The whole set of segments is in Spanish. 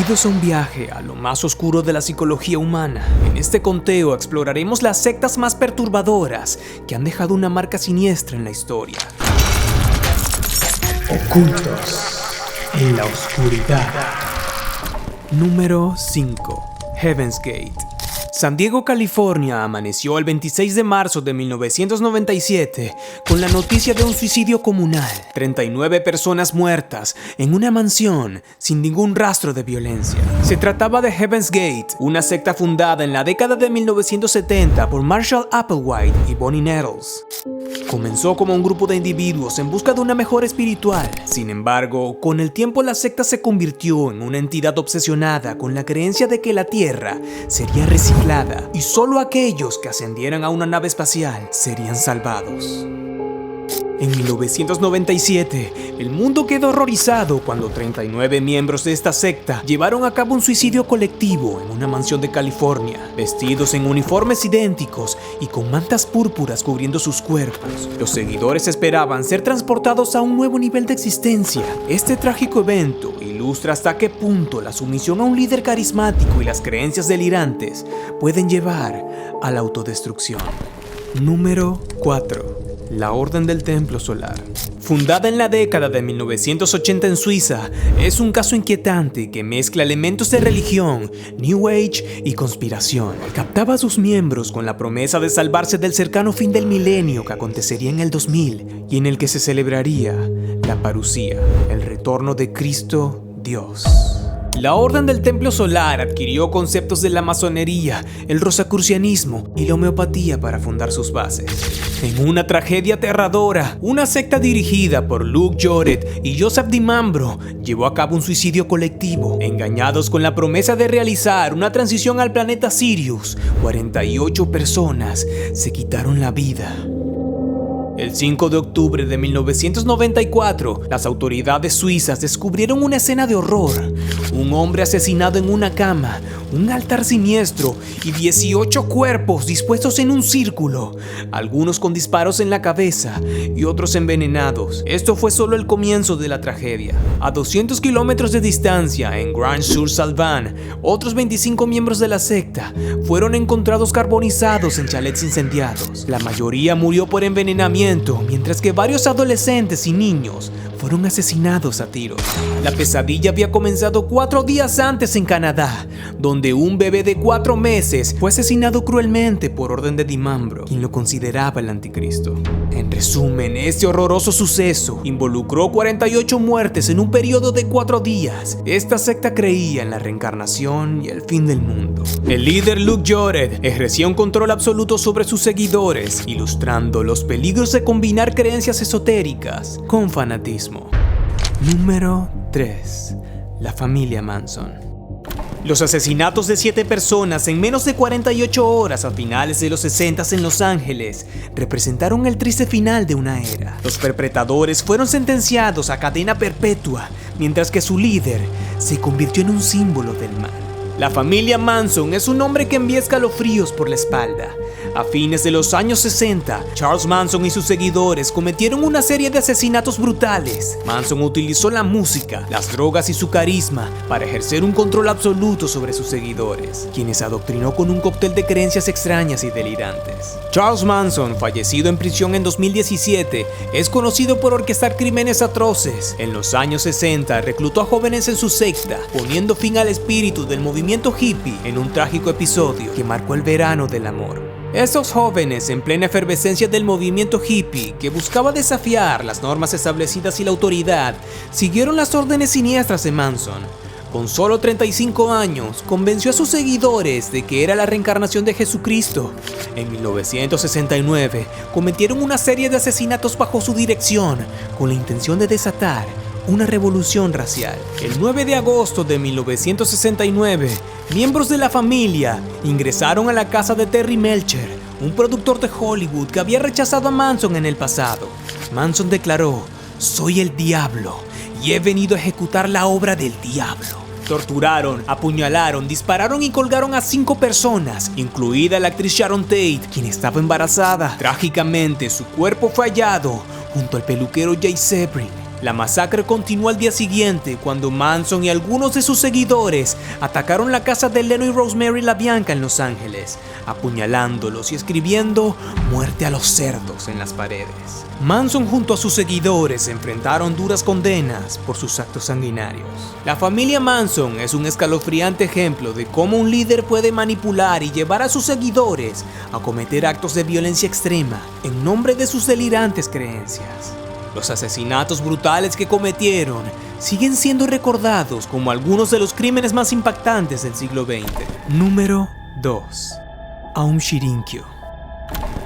Bienvenidos a un viaje a lo más oscuro de la psicología humana. En este conteo exploraremos las sectas más perturbadoras que han dejado una marca siniestra en la historia. Ocultos en la oscuridad. Número 5. Heaven's Gate. San Diego, California, amaneció el 26 de marzo de 1997 con la noticia de un suicidio comunal. 39 personas muertas en una mansión sin ningún rastro de violencia. Se trataba de Heaven's Gate, una secta fundada en la década de 1970 por Marshall Applewhite y Bonnie Nettles. Comenzó como un grupo de individuos en busca de una mejora espiritual. Sin embargo, con el tiempo la secta se convirtió en una entidad obsesionada con la creencia de que la Tierra sería reciclada y solo aquellos que ascendieran a una nave espacial serían salvados. En 1997, el mundo quedó horrorizado cuando 39 miembros de esta secta llevaron a cabo un suicidio colectivo en una mansión de California, vestidos en uniformes idénticos y con mantas púrpuras cubriendo sus cuerpos. Los seguidores esperaban ser transportados a un nuevo nivel de existencia. Este trágico evento ilustra hasta qué punto la sumisión a un líder carismático y las creencias delirantes pueden llevar a la autodestrucción. Número 4. La Orden del Templo Solar. Fundada en la década de 1980 en Suiza, es un caso inquietante que mezcla elementos de religión, New Age y conspiración. Captaba a sus miembros con la promesa de salvarse del cercano fin del milenio que acontecería en el 2000 y en el que se celebraría la parusía, el retorno de Cristo Dios. La Orden del Templo Solar adquirió conceptos de la masonería, el rosacrucianismo y la homeopatía para fundar sus bases. En una tragedia aterradora, una secta dirigida por Luke Joret y Joseph DiMambro llevó a cabo un suicidio colectivo. Engañados con la promesa de realizar una transición al planeta Sirius, 48 personas se quitaron la vida. El 5 de octubre de 1994, las autoridades suizas descubrieron una escena de horror. Un hombre asesinado en una cama, un altar siniestro y 18 cuerpos dispuestos en un círculo, algunos con disparos en la cabeza y otros envenenados. Esto fue solo el comienzo de la tragedia. A 200 kilómetros de distancia, en Grange-sur-Salvan, otros 25 miembros de la secta fueron encontrados carbonizados en chalets incendiados. La mayoría murió por envenenamiento, mientras que varios adolescentes y niños fueron asesinados a tiros. La pesadilla había comenzado 4 días antes en Canadá, donde un bebé de 4 meses fue asesinado cruelmente por orden de DiMambro, quien lo consideraba el anticristo. En resumen, este horroroso suceso involucró 48 muertes en un periodo de 4 días. Esta secta creía en la reencarnación y el fin del mundo. El líder Luke Joret ejercía un control absoluto sobre sus seguidores, ilustrando los peligros de combinar creencias esotéricas con fanatismo. Número 3. La familia Manson. Los asesinatos de 7 personas en menos de 48 horas a finales de los 60 en Los Ángeles representaron el triste final de una era. Los perpetradores fueron sentenciados a cadena perpetua, mientras que su líder se convirtió en un símbolo del mal. La familia Manson es un nombre que envía escalofríos por la espalda. A fines de los años 60, Charles Manson y sus seguidores cometieron una serie de asesinatos brutales. Manson utilizó la música, las drogas y su carisma para ejercer un control absoluto sobre sus seguidores, quienes adoctrinó con un cóctel de creencias extrañas y delirantes. Charles Manson, fallecido en prisión en 2017, es conocido por orquestar crímenes atroces. En los años 60, reclutó a jóvenes en su secta, poniendo fin al espíritu del movimiento hippie en un trágico episodio que marcó el verano del amor. Estos jóvenes, en plena efervescencia del movimiento hippie que buscaba desafiar las normas establecidas y la autoridad, siguieron las órdenes siniestras de Manson. Con solo 35 años, convenció a sus seguidores de que era la reencarnación de Jesucristo. En 1969, cometieron una serie de asesinatos bajo su dirección, con la intención de desatar una revolución racial. El 9 de agosto de 1969, miembros de la familia ingresaron a la casa de Terry Melcher, un productor de Hollywood que había rechazado a Manson en el pasado. Manson declaró: "Soy el diablo y he venido a ejecutar la obra del diablo". Torturaron, apuñalaron, dispararon y colgaron a 5 personas, incluida la actriz Sharon Tate, quien estaba embarazada. Trágicamente, su cuerpo fue hallado junto al peluquero Jay Sebring. La masacre continuó al día siguiente cuando Manson y algunos de sus seguidores atacaron la casa de Leno y Rosemary LaBianca en Los Ángeles, apuñalándolos y escribiendo "muerte a los cerdos" en las paredes. Manson junto a sus seguidores enfrentaron duras condenas por sus actos sanguinarios. La familia Manson es un escalofriante ejemplo de cómo un líder puede manipular y llevar a sus seguidores a cometer actos de violencia extrema en nombre de sus delirantes creencias. Los asesinatos brutales que cometieron siguen siendo recordados como algunos de los crímenes más impactantes del siglo XX. Número 2. Aum Shirinkyo.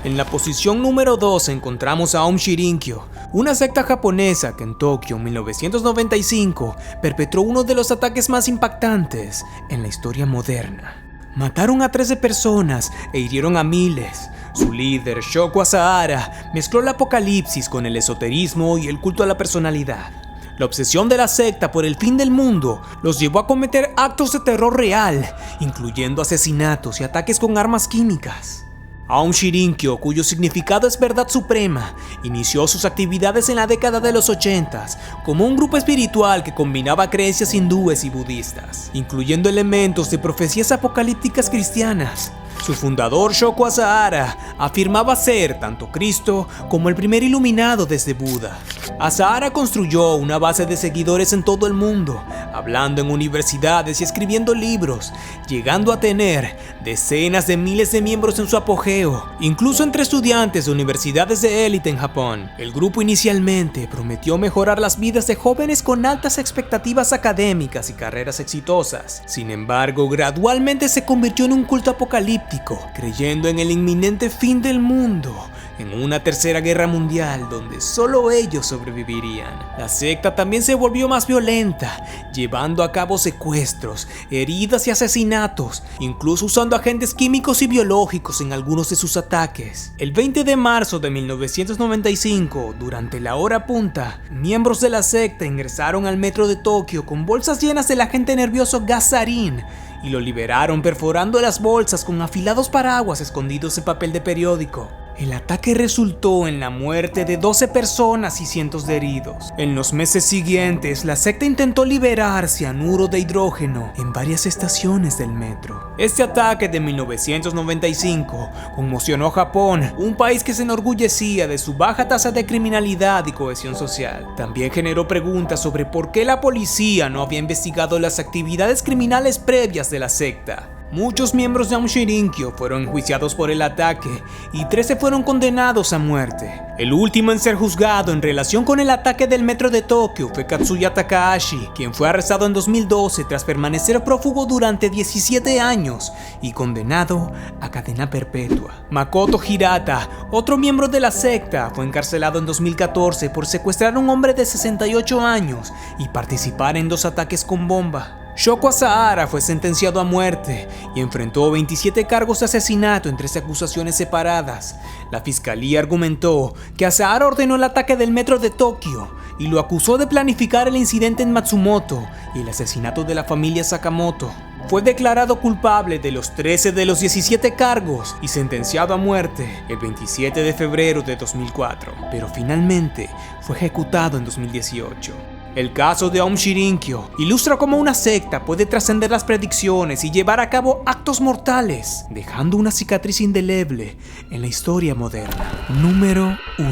En la posición número 2 encontramos a Aum Shirinkyo, una secta japonesa que en Tokio en 1995 perpetró uno de los ataques más impactantes en la historia moderna. Mataron a 13 personas e hirieron a miles. Su líder, Shoko Asahara, mezcló el apocalipsis con el esoterismo y el culto a la personalidad. La obsesión de la secta por el fin del mundo los llevó a cometer actos de terror real, incluyendo asesinatos y ataques con armas químicas. Aum Shirinkyo, cuyo significado es verdad suprema, inició sus actividades en la década de los 80s como un grupo espiritual que combinaba creencias hindúes y budistas, incluyendo elementos de profecías apocalípticas cristianas. Su fundador, Shoko Asahara, afirmaba ser tanto Cristo como el primer iluminado desde Buda. Asahara construyó una base de seguidores en todo el mundo, hablando en universidades y escribiendo libros, llegando a tener decenas de miles de miembros en su apogeo, incluso entre estudiantes de universidades de élite en Japón. El grupo inicialmente prometió mejorar las vidas de jóvenes con altas expectativas académicas y carreras exitosas. Sin embargo, gradualmente se convirtió en un culto apocalíptico, creyendo en el inminente fin del mundo, en una tercera guerra mundial donde solo ellos sobrevivirían. La secta también se volvió más violenta, llevando a cabo secuestros, heridas y asesinatos, incluso usando agentes químicos y biológicos en algunos de sus ataques. El 20 de marzo de 1995, durante la hora punta, miembros de la secta ingresaron al metro de Tokio con bolsas llenas del agente nervioso gas sarin y lo liberaron perforando las bolsas con afilados paraguas escondidos en papel de periódico. El ataque resultó en la muerte de 12 personas y cientos de heridos. En los meses siguientes, la secta intentó liberar cianuro de hidrógeno en varias estaciones del metro. Este ataque de 1995 conmocionó a Japón, un país que se enorgullecía de su baja tasa de criminalidad y cohesión social. También generó preguntas sobre por qué la policía no había investigado las actividades criminales previas de la secta. Muchos miembros de Aum Shirinkyo fueron enjuiciados por el ataque y 13 fueron condenados a muerte. El último en ser juzgado en relación con el ataque del metro de Tokio fue Katsuya Takahashi, quien fue arrestado en 2012 tras permanecer prófugo durante 17 años y condenado a cadena perpetua. Makoto Hirata, otro miembro de la secta, fue encarcelado en 2014 por secuestrar a un hombre de 68 años y participar en 2 ataques con bomba. Shoko Asahara fue sentenciado a muerte y enfrentó 27 cargos de asesinato en 3 acusaciones separadas. La fiscalía argumentó que Asahara ordenó el ataque del metro de Tokio y lo acusó de planificar el incidente en Matsumoto y el asesinato de la familia Sakamoto. Fue declarado culpable de los 13 de los 17 cargos y sentenciado a muerte el 27 de febrero de 2004, pero finalmente fue ejecutado en 2018. El caso de Aum Shirinkyo ilustra cómo una secta puede trascender las predicciones y llevar a cabo actos mortales, dejando una cicatriz indeleble en la historia moderna. Número 1.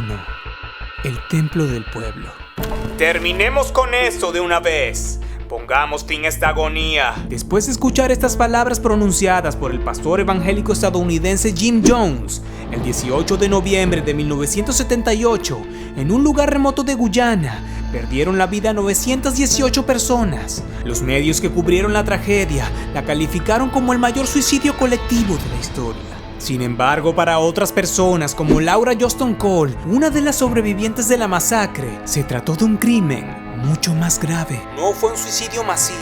El Templo del Pueblo. Terminemos con esto de una vez. Pongamos fin a esta agonía. Después de escuchar estas palabras pronunciadas por el pastor evangélico estadounidense Jim Jones, el 18 de noviembre de 1978, en un lugar remoto de Guyana, perdieron la vida 918 personas. Los medios que cubrieron la tragedia la calificaron como el mayor suicidio colectivo de la historia. Sin embargo, para otras personas como Laura Johnston Cole, una de las sobrevivientes de la masacre, se trató de un crimen mucho más grave. No fue un suicidio masivo.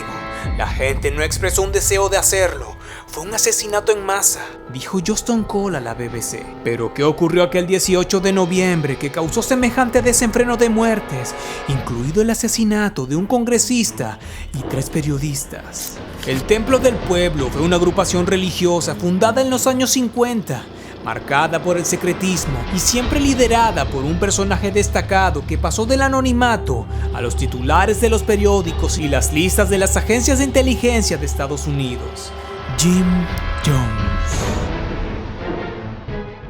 La gente no expresó un deseo de hacerlo. Fue un asesinato en masa, dijo Johnston Cole a la BBC. Pero ¿qué ocurrió aquel 18 de noviembre que causó semejante desenfreno de muertes, incluido el asesinato de un congresista y 3 periodistas? El Templo del Pueblo fue una agrupación religiosa fundada en los años 50, marcada por el secretismo y siempre liderada por un personaje destacado que pasó del anonimato a los titulares de los periódicos y las listas de las agencias de inteligencia de Estados Unidos. Jim Jones.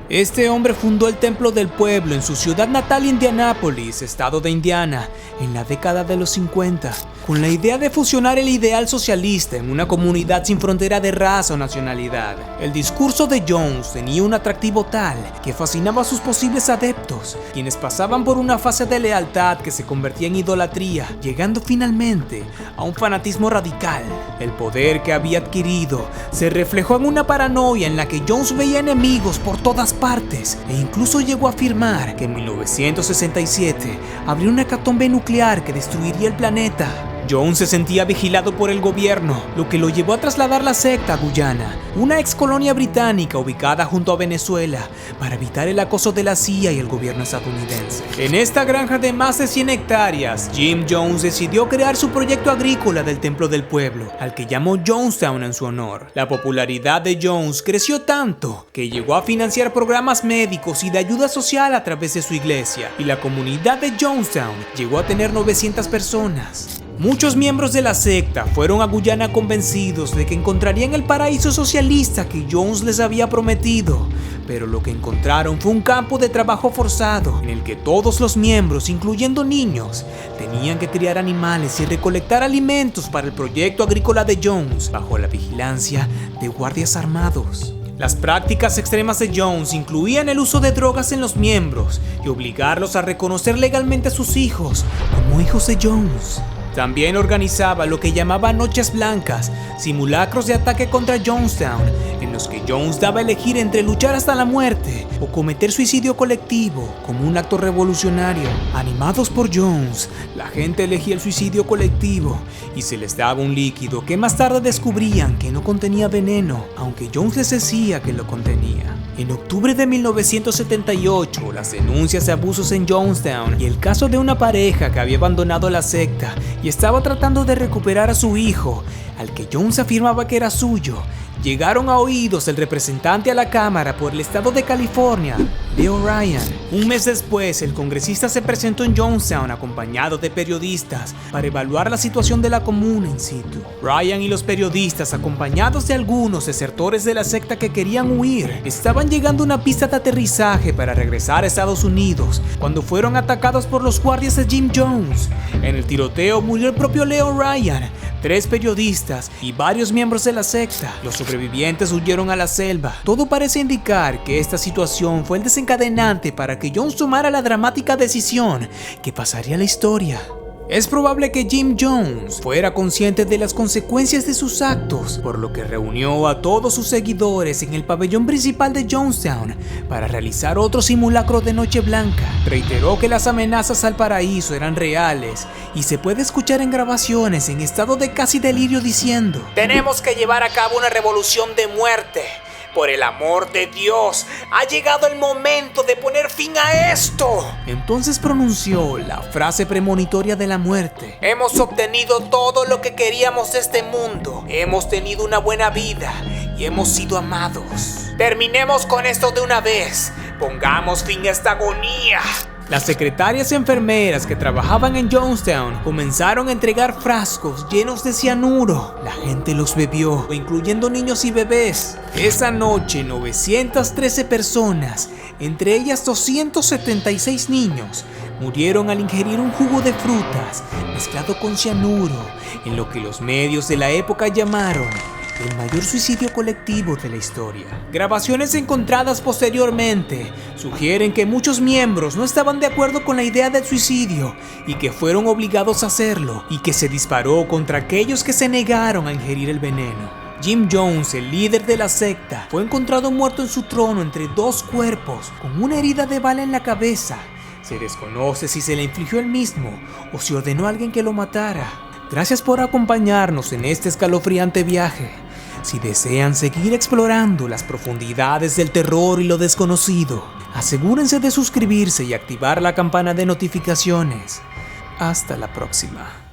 Este hombre fundó el Templo del Pueblo en su ciudad natal, Indianápolis, estado de Indiana, en la década de los 50, con la idea de fusionar el ideal socialista en una comunidad sin frontera de raza o nacionalidad. El discurso de Jones tenía un atractivo tal que fascinaba a sus posibles adeptos, quienes pasaban por una fase de lealtad que se convertía en idolatría, llegando finalmente a un fanatismo radical. El poder que había adquirido se reflejó en una paranoia en la que Jones veía enemigos por todas partes e incluso llegó a afirmar que en 1967 habría una hecatombe nuclear que destruiría el planeta. Jones se sentía vigilado por el gobierno, lo que lo llevó a trasladar la secta a Guyana, una ex colonia británica ubicada junto a Venezuela, para evitar el acoso de la CIA y el gobierno estadounidense. En esta granja de más de 100 hectáreas, Jim Jones decidió crear su proyecto agrícola del Templo del Pueblo, al que llamó Jonestown en su honor. La popularidad de Jones creció tanto que llegó a financiar programas médicos y de ayuda social a través de su iglesia, y la comunidad de Jonestown llegó a tener 900 personas. Muchos miembros de la secta fueron a Guyana convencidos de que encontrarían el paraíso socialista que Jones les había prometido, pero lo que encontraron fue un campo de trabajo forzado en el que todos los miembros, incluyendo niños, tenían que criar animales y recolectar alimentos para el proyecto agrícola de Jones bajo la vigilancia de guardias armados. Las prácticas extremas de Jones incluían el uso de drogas en los miembros y obligarlos a reconocer legalmente a sus hijos como hijos de Jones. También organizaba lo que llamaba noches blancas, simulacros de ataque contra Jonestown, en los que Jones daba a elegir entre luchar hasta la muerte o cometer suicidio colectivo como un acto revolucionario. Animados por Jones, la gente elegía el suicidio colectivo y se les daba un líquido que más tarde descubrían que no contenía veneno, aunque Jones les decía que lo contenía. En octubre de 1978, las denuncias de abusos en Jonestown y el caso de una pareja que había abandonado la secta y estaba tratando de recuperar a su hijo, al que Jones afirmaba que era suyo, llegaron a oídos del representante a la Cámara por el estado de California, Leo Ryan. Un mes después, el congresista se presentó en Jonestown acompañado de periodistas para evaluar la situación de la comuna in situ. Ryan y los periodistas, acompañados de algunos desertores de la secta que querían huir, estaban llegando a una pista de aterrizaje para regresar a Estados Unidos cuando fueron atacados por los guardias de Jim Jones. En el tiroteo murió el propio Leo Ryan, 3 periodistas y varios miembros de la secta. Los sobrevivientes huyeron a la selva. Todo parece indicar que esta situación fue el desencadenante para que Jones tomara la dramática decisión que pasaría a la historia. Es probable que Jim Jones fuera consciente de las consecuencias de sus actos, por lo que reunió a todos sus seguidores en el pabellón principal de Jonestown para realizar otro simulacro de Noche Blanca. Reiteró que las amenazas al paraíso eran reales y se puede escuchar en grabaciones en estado de casi delirio diciendo: "Tenemos que llevar a cabo una revolución de muerte. Por el amor de Dios, ha llegado el momento de poner fin a esto". Entonces pronunció la frase premonitoria de la muerte: "Hemos obtenido todo lo que queríamos de este mundo. Hemos tenido una buena vida y hemos sido amados. Terminemos con esto de una vez. Pongamos fin a esta agonía". Las secretarias y enfermeras que trabajaban en Jonestown comenzaron a entregar frascos llenos de cianuro. La gente los bebió, incluyendo niños y bebés. Esa noche, 913 personas, entre ellas 276 niños, murieron al ingerir un jugo de frutas mezclado con cianuro, en lo que los medios de la época llamaron el mayor suicidio colectivo de la historia. Grabaciones encontradas posteriormente sugieren que muchos miembros no estaban de acuerdo con la idea del suicidio y que fueron obligados a hacerlo, y que se disparó contra aquellos que se negaron a ingerir el veneno. Jim Jones, el líder de la secta, fue encontrado muerto en su trono entre 2 cuerpos, con una herida de bala en la cabeza. Se desconoce si se le infligió él mismo o si ordenó a alguien que lo matara. Gracias por acompañarnos en este escalofriante viaje. Si desean seguir explorando las profundidades del terror y lo desconocido, asegúrense de suscribirse y activar la campana de notificaciones. Hasta la próxima.